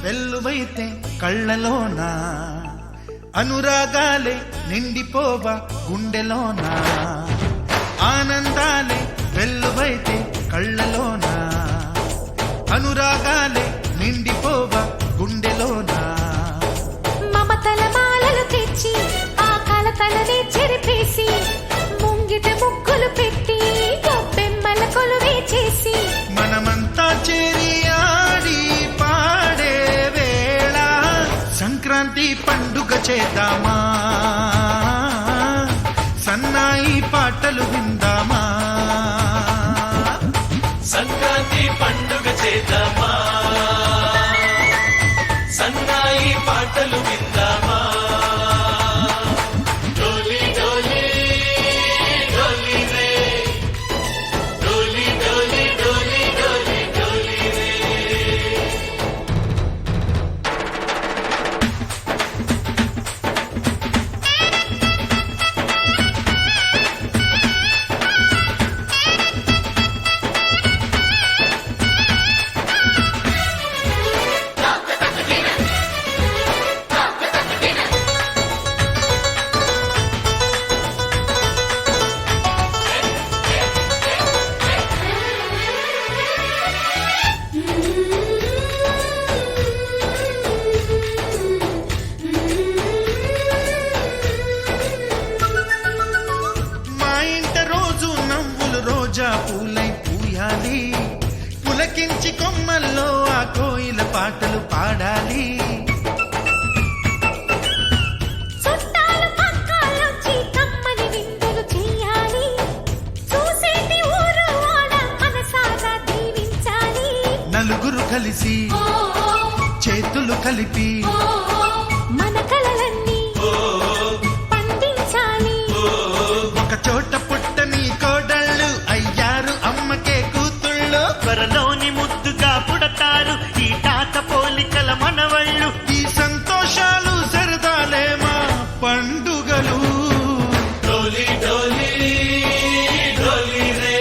వెల్లువైతే కళ్ళలోన, అనురాగాలే నిండిపోవ గుండెలోన, ఆనందాలే వెల్లువైతే కళ్ళలోన, అనురాగాలే నిండిపోవ గుండెలోన. మమతల మాలలు తెచ్చి ఆ కలతలనే చెరిపేసి, ముంగిట ముగ్గులు పెట్టి గొప్పెమ్మల కొలువే చేసి, మనమంతా చేరి ఆడి పాడే వేళ సంక్రాంతి పండుగ చేద్దామా, సన్నాయి పాటలు విందామా. సంక్రాంతి పండుగ చేద్దామా, సన్నాయి పాటలు విందామా. డోలి డోలి డోలి రే, డోలి డోలి డోలి డోలి డోలి రే. మా ఇంట రోజు నవ్వులు రోజా పూలై పూయాలి, పులకించి కొమ్మల్లో ఆ కోయిల పాటలు పాడాలి. చుట్టాలు పక్కాలొచ్చి కమ్మని విందులు చెయ్యాలి, చూసేటి ఊరు వాడ మనసారా దీవించాలి. నలుగురు కలిసి చేతులు కలిపి మన కలలన్నీ పండించాలి. ఒక చోట పుట్టని కోడళ్ళు అయ్యారు అమ్మకే కూతుళ్ళు, త్వరలోని ముద్దుగా పుడతారు ఈ తాత పోలికల మనవళ్ళు. ఈ సంతోషాలు సరదాలే మా పండుగలు. డోలి డోలి డోలి రే,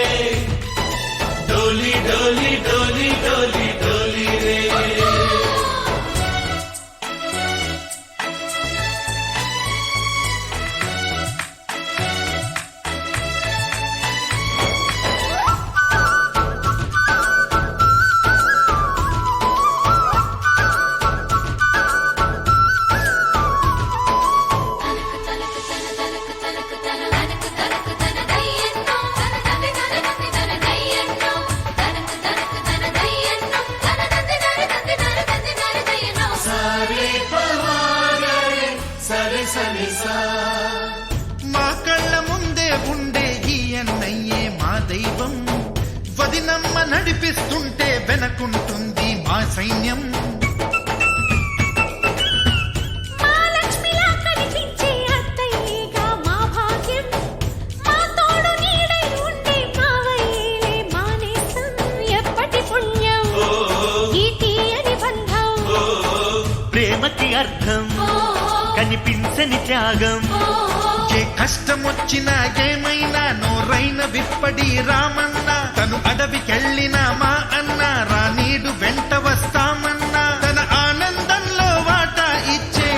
డోలి డోలి డోలి డోలి డోలి రే. మా కళ్ళ ముందే ఉండే ఈ అన్నయ్యే మా దైవం, వదినమ్మ నడిపిస్తుంటే వెనకుంటుంది మా సైన్యం. మా లక్ష్మిలా కనిపించే అత్తయ్యేగా మా భాగ్యం, మా తోడు నీడై ఉండే మావయ్యేలే మా నేస్తం. ఎప్పటి పుణ్యం ఈ తీయని బంధం, ప్రేమకి అర్థం కనిపించని త్యాగం. ఏ కష్టం వచ్చినా ఏమైనా నోరైన విప్పడి రామన్న, తను అడవికెళ్ళిన మా అన్న రానీడు వెంట వస్తామన్నా, తన ఆనందంలో వాటా ఇచ్చే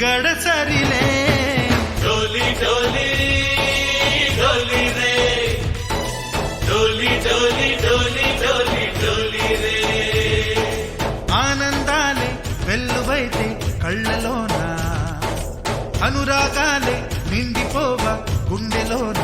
గడసరిలే. డోలి డోలి డోలి రే, డోలి డోలి డోలి డోలి డోలి రే. ఆనందాలే వెల్లువైతే కళ్ళలోన, అనురాగాలే నిండిపోవ గుండెలోన.